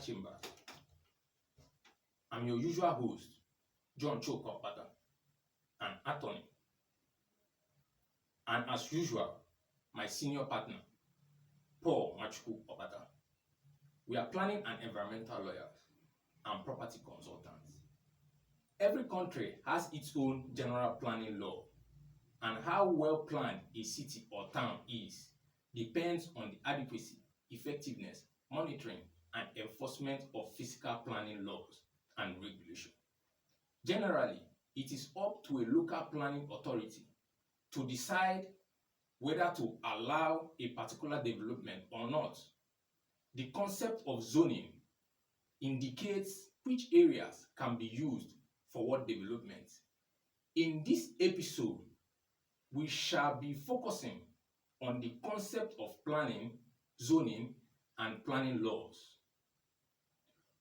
chamber. I'm your usual host, John Chokopata, an attorney. And as usual, my senior partner, Paul Machuku Opata. We are planning and environmental lawyers and property consultants. Every country has its own general planning law, and how well planned a city or town is depends on the adequacy, effectiveness, monitoring, and enforcement of physical planning laws and regulations. Generally, it is up to a local planning authority to decide whether to allow a particular development or not. The concept of zoning indicates which areas can be used for what development. In this episode, we shall be focusing on the concept of planning, zoning, and planning laws.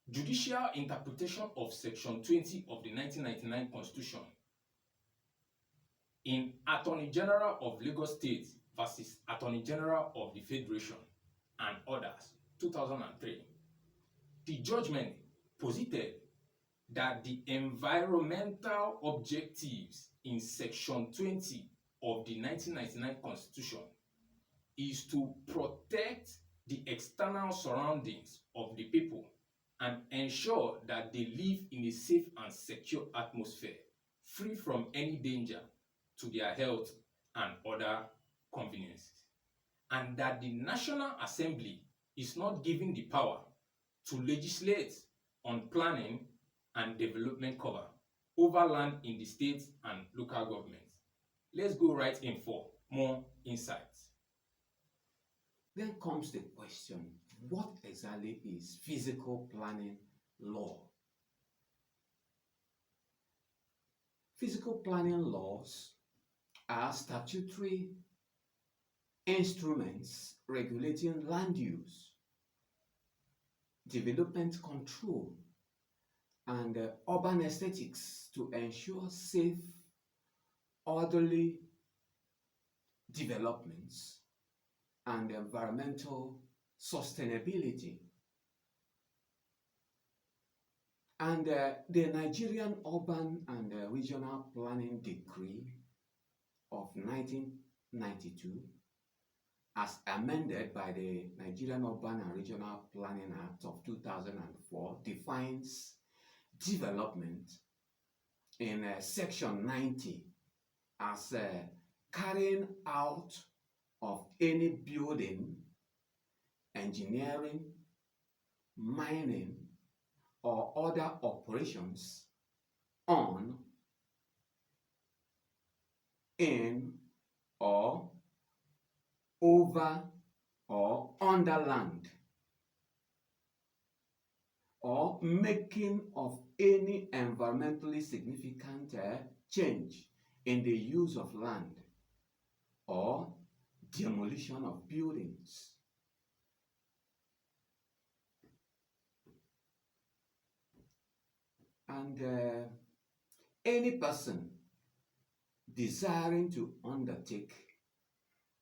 Judicial interpretation of Section 20 of the 1999 Constitution in Attorney General of Lagos State versus Attorney General of the Federation and others, 2003. The judgment posited that the environmental objectives in Section 20 of the 1999 Constitution is to protect the external surroundings of the people and ensure that they live in a safe and secure atmosphere, free from any danger to their health and other conveniences. And that the National Assembly is not given the power to legislate on planning and development cover over land in the states and local governments. Let's go right in for more insights. Then comes the question, what exactly is physical planning law? Physical planning laws are statutory instruments regulating land use, development control, and urban aesthetics to ensure safe, orderly developments and environmental sustainability. And the Nigerian Urban and Regional Planning Decree of 1992, as amended by the Nigerian Urban and Regional Planning Act of 2004, defines development in Section 90 as carrying out of any building, engineering, mining, or other operations on, in, or over, or under land, or making of any environmentally significant change in the use of land, or demolition of buildings. And any person desiring to undertake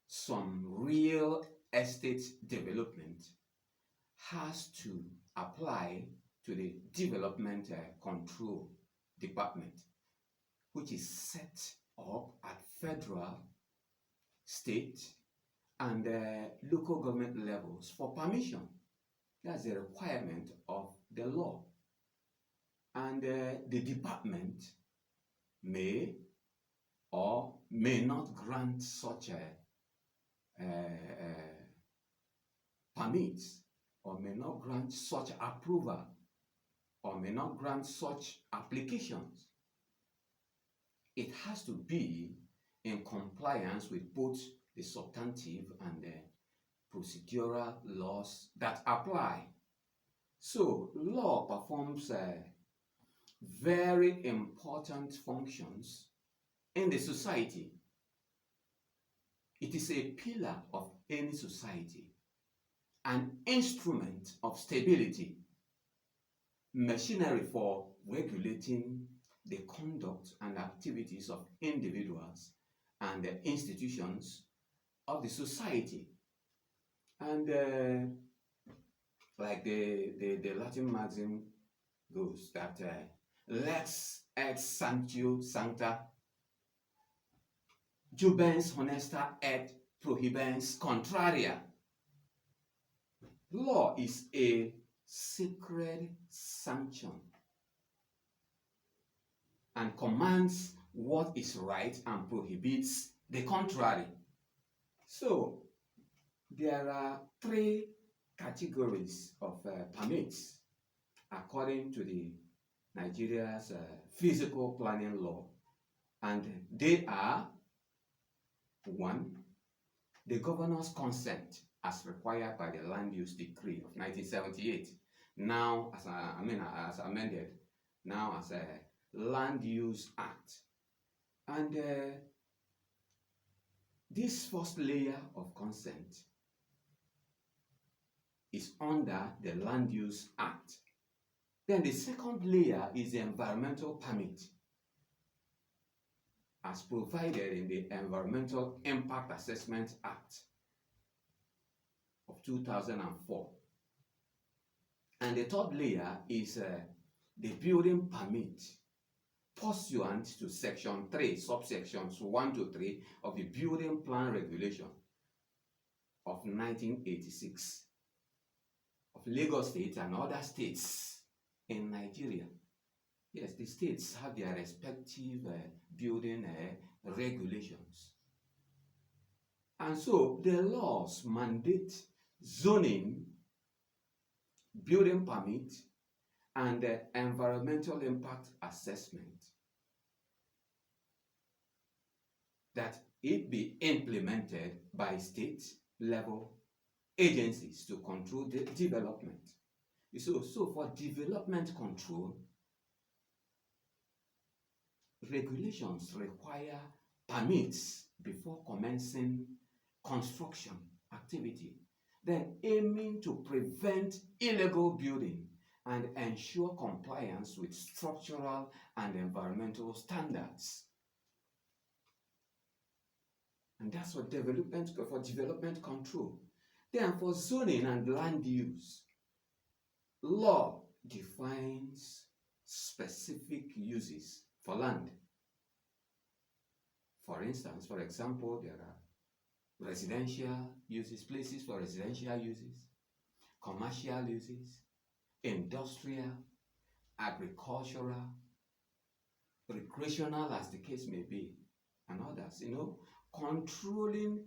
some real estate development has to apply to the Development Control Department, which is set up at federal, state, and local government levels for permission. That's a requirement of the law. And the department may or may not grant such permits, or may not grant such approval, or may not grant such applications. It has to be in compliance with both the substantive and the procedural laws that apply. So, law performs very important functions in the society. It is a pillar of any society, an instrument of stability, machinery for regulating the conduct and activities of individuals and the institutions of the society. And like the Latin maxim goes that lex ex sanctio sancta jubens honesta et prohibens contraria. Law is a sacred sanction and commands what is right and prohibits the contrary. So there are three categories of permits according to the Nigeria's physical planning law, and they are: one, the governor's consent as required by the Land Use Decree of 1978, now as amended, now as a Land Use Act. And this first layer of consent is under the Land Use Act. Then the second layer is the environmental permit, as provided in the Environmental Impact Assessment Act of 2004. And the third layer is the building permit pursuant to Section 3, subsections 1 to 3 of the Building Plan Regulation of 1986 of Lagos State and other states in Nigeria. Yes, the states have their respective building regulations. And so the laws mandate zoning, building permit, and environmental impact assessment, that it be implemented by state level agencies to control the development. So for development control, regulations require permits before commencing construction activity, then aiming to prevent illegal building and ensure compliance with structural and environmental standards. And that's for development control. Then for zoning and land use, law defines specific uses for land. For instance, for example, there are residential uses, places for residential uses, commercial uses, industrial, agricultural, recreational, as the case may be, and others. Controlling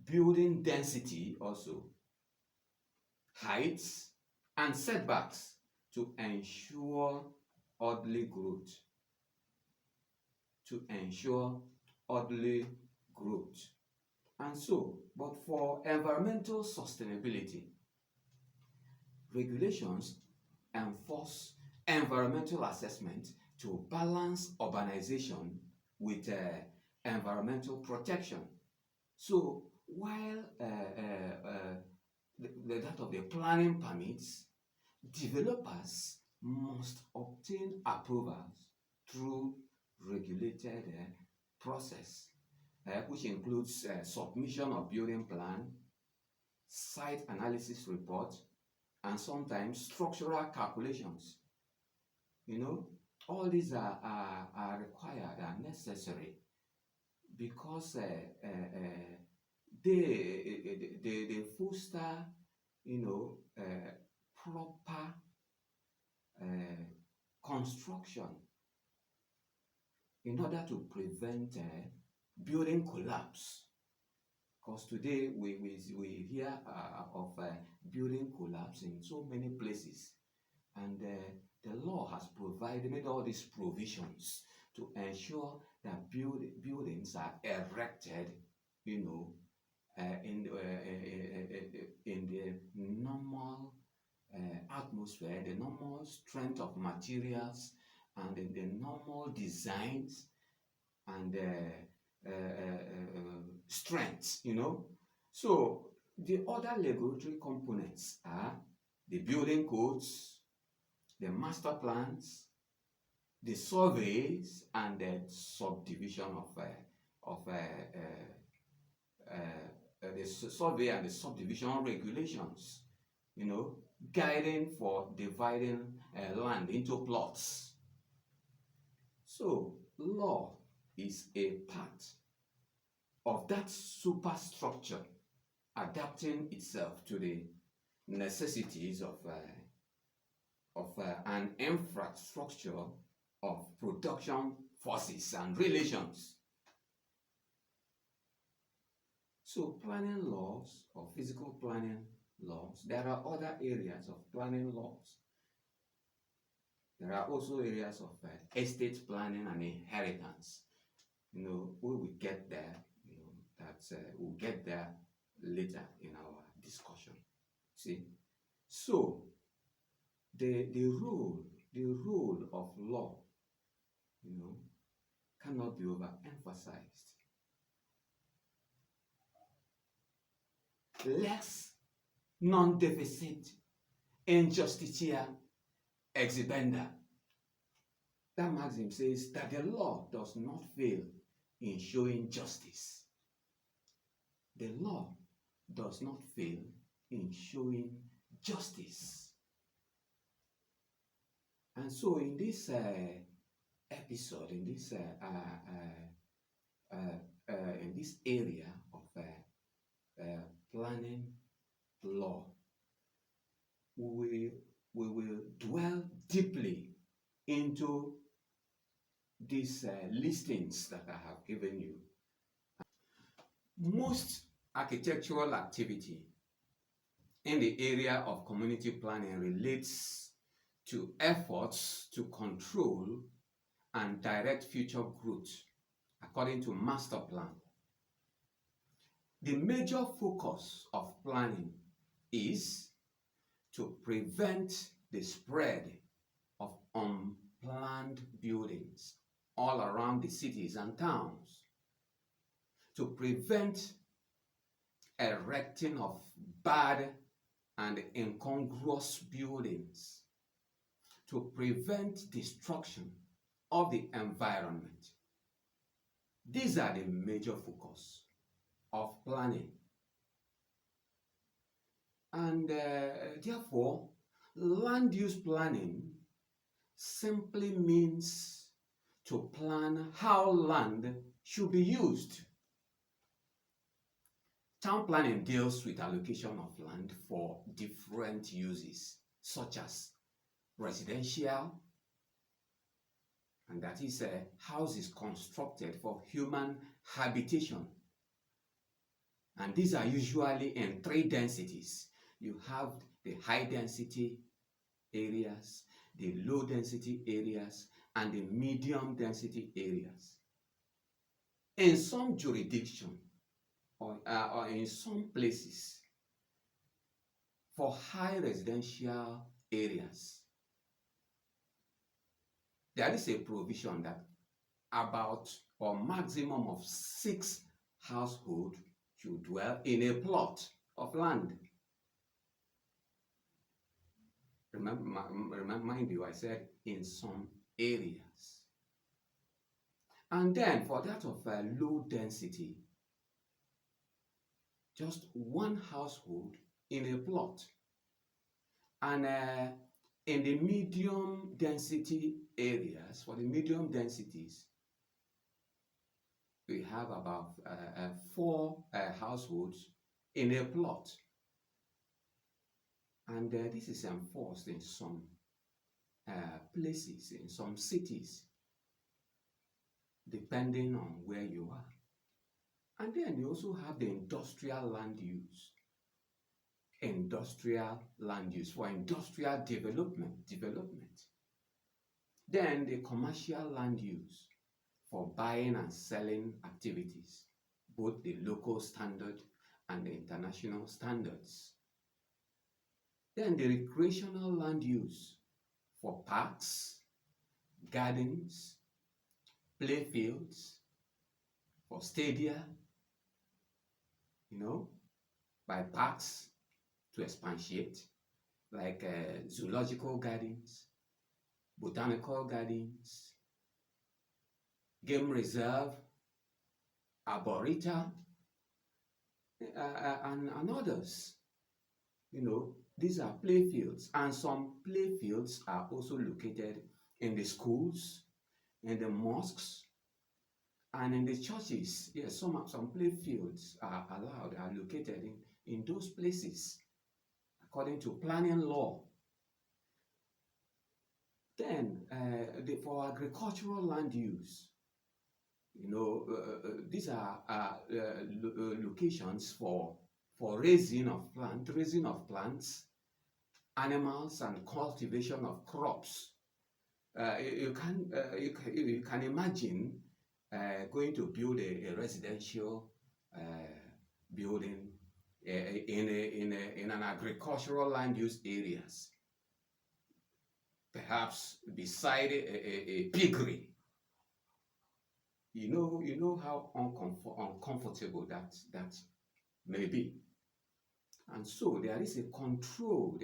building density also, heights and setbacks to ensure orderly growth. And so, but for environmental sustainability, regulations enforce environmental assessment to balance urbanization with environmental protection. So while that of the planning permits, developers must obtain approvals through regulated process, which includes submission of building plan, site analysis report, and sometimes structural calculations. All these are required, are necessary, because they foster, proper construction in order to prevent building collapse. Because today we hear of building collapse in so many places, and the law has made all these provisions to ensure that buildings are erected, in the normal atmosphere, the normal strength of materials, and in the normal designs and strengths. So the other regulatory components are the building codes, the master plans, the surveys, and the subdivision the survey and the subdivision regulations. guiding for dividing land into plots. So, law is a part of that superstructure adapting itself to the necessities of an infrastructure of production forces and relations. So planning laws or physical planning laws, there are other areas of planning laws. There are also areas of estate planning and inheritance. We will get there. We'll get there later in our discussion. See, so the role of law, cannot be overemphasized. Lex non deficit injustitia exhibenda. That maxim says that the law does not fail in showing justice. The law does not fail in showing justice. And so in this episode, in this area of planning law, we will dwell deeply into these listings that I have given you. Most architectural activity in the area of community planning relates to efforts to control and direct future growth according to master plan. The major focus of planning is to prevent the spread of unplanned buildings all around the cities and towns, to prevent erecting of bad and incongruous buildings, to prevent destruction of the environment. These are the major focus of planning. And therefore, land use planning simply means to plan how land should be used. Town planning deals with allocation of land for different uses, such as residential, and that is houses constructed for human habitation. And these are usually in 3 densities. You have the high density areas, the low density areas, and the medium density areas. In some jurisdictions, or in some places, for high residential areas, there is a provision that about or maximum of 6 households should dwell in a plot of land. Remember, mind you, I said in some areas. And then for that of low density, just 1 household in a plot. And in the medium density areas, for the medium densities, we have about 4 households in a plot. And this is enforced in some places, in some cities, depending on where you are. And then you also have the industrial land use. Industrial land use for industrial development. Then the commercial land use for buying and selling activities, both the local standard and the international standards. Then the recreational land use for parks, gardens, playfields, for stadia, by parks to expatiate, like zoological gardens, botanical gardens, game reserve, arboretum, and others, These are play fields, and some play fields are also located in the schools, in the mosques, and in the churches. Yes, some play fields are allowed, are located in those places according to planning law. Then, for agricultural land use, these are locations for raising of plants, animals, and cultivation of crops. You can imagine going to build a residential building in an agricultural land use areas, perhaps beside a piggery. You know how uncomfortable that may be. And so there is a control,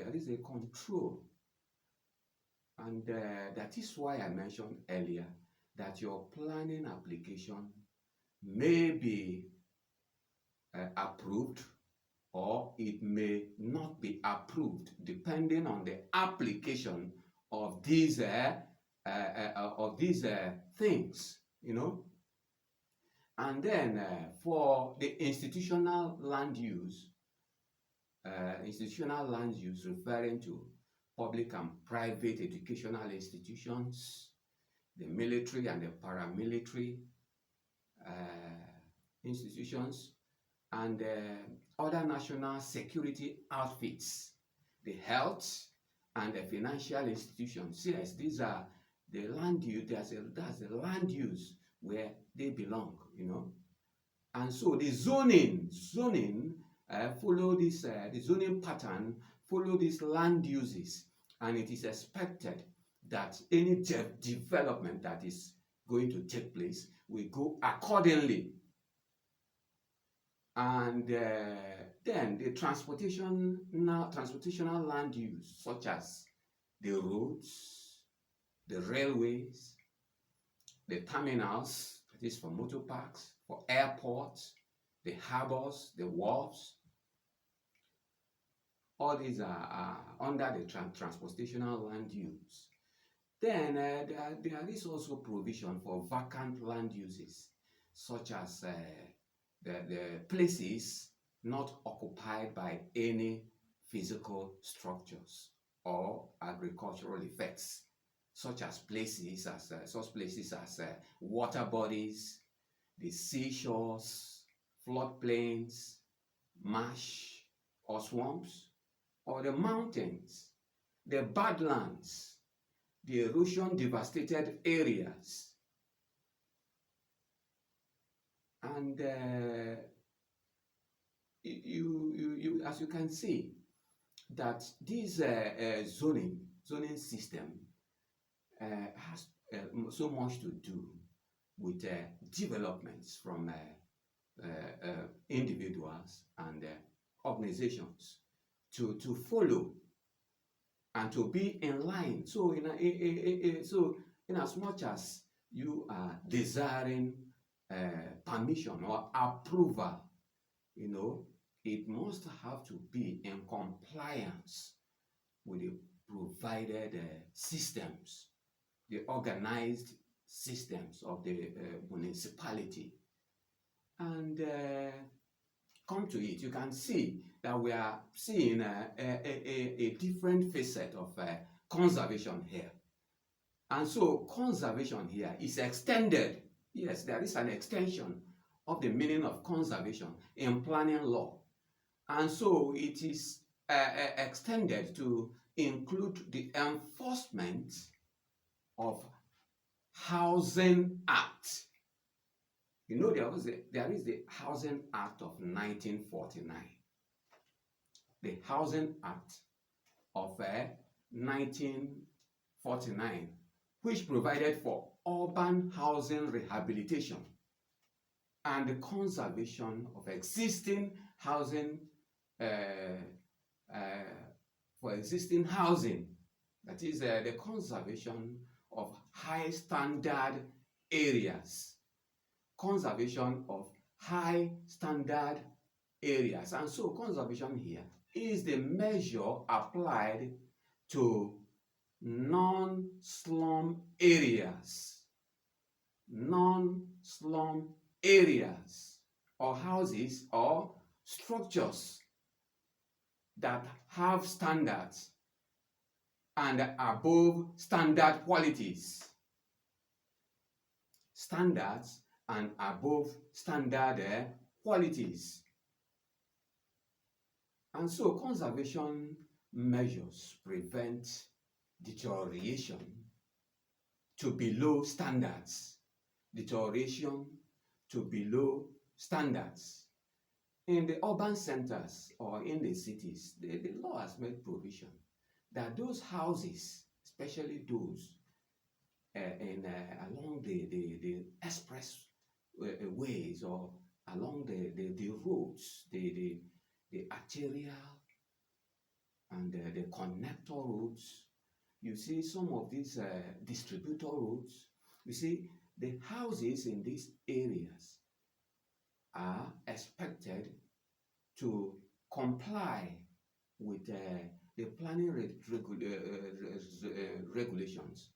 and that is why I mentioned earlier that your planning application may be approved, or it may not be approved, depending on the application of these things, And then for the institutional land use referring to public and private educational institutions, the military and the paramilitary institutions, and other national security outfits, the health and the financial institutions. Yes, these are the land use. That's the land use where they belong, And so the zoning follow this, the zoning pattern follow these land uses, and it is expected that any development that is going to take place will go accordingly. And then the transportational land use, such as the roads, the railways, the terminals, that is for motor parks, for airports, the harbors, the wharves. All these are under the transportational land use. Then there is also provision for vacant land uses, such as the places not occupied by any physical structures or agricultural effects, such places as water bodies, the seashores, floodplains, marsh or swamps, or the mountains, the badlands, the erosion devastated areas. And you as you can see, that this zoning system has so much to do with developments from individuals and organizations to follow and to be in line. So in as much as you are desiring permission or approval, it must have to be in compliance with the provided systems, the organized systems of the municipality. And come to it, you can see that we are seeing a different facet of conservation here. And so conservation here is extended. Yes, there is an extension of the meaning of conservation in planning law. And so it is extended to include the enforcement of Housing Act. There is the Housing Act of 1949. The Housing Act of 1949, which provided for urban housing rehabilitation and the conservation of existing housing, for existing housing. That is the conservation of high standard areas. Conservation of high standard areas. And so conservation here is the measure applied to non-slum areas, non-slum areas, or houses or structures that have standards and above standard qualities. Standards and above standard qualities. And so conservation measures prevent deterioration to below standards, deterioration to below standards. In the urban centers or in the cities, the law has made provision that those houses, especially those along the express ways or along the roads, the arterial and the connector roads, you see some of these distributor roads, you see the houses in these areas are expected to comply with the planning regulations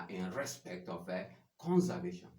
in respect of conservation.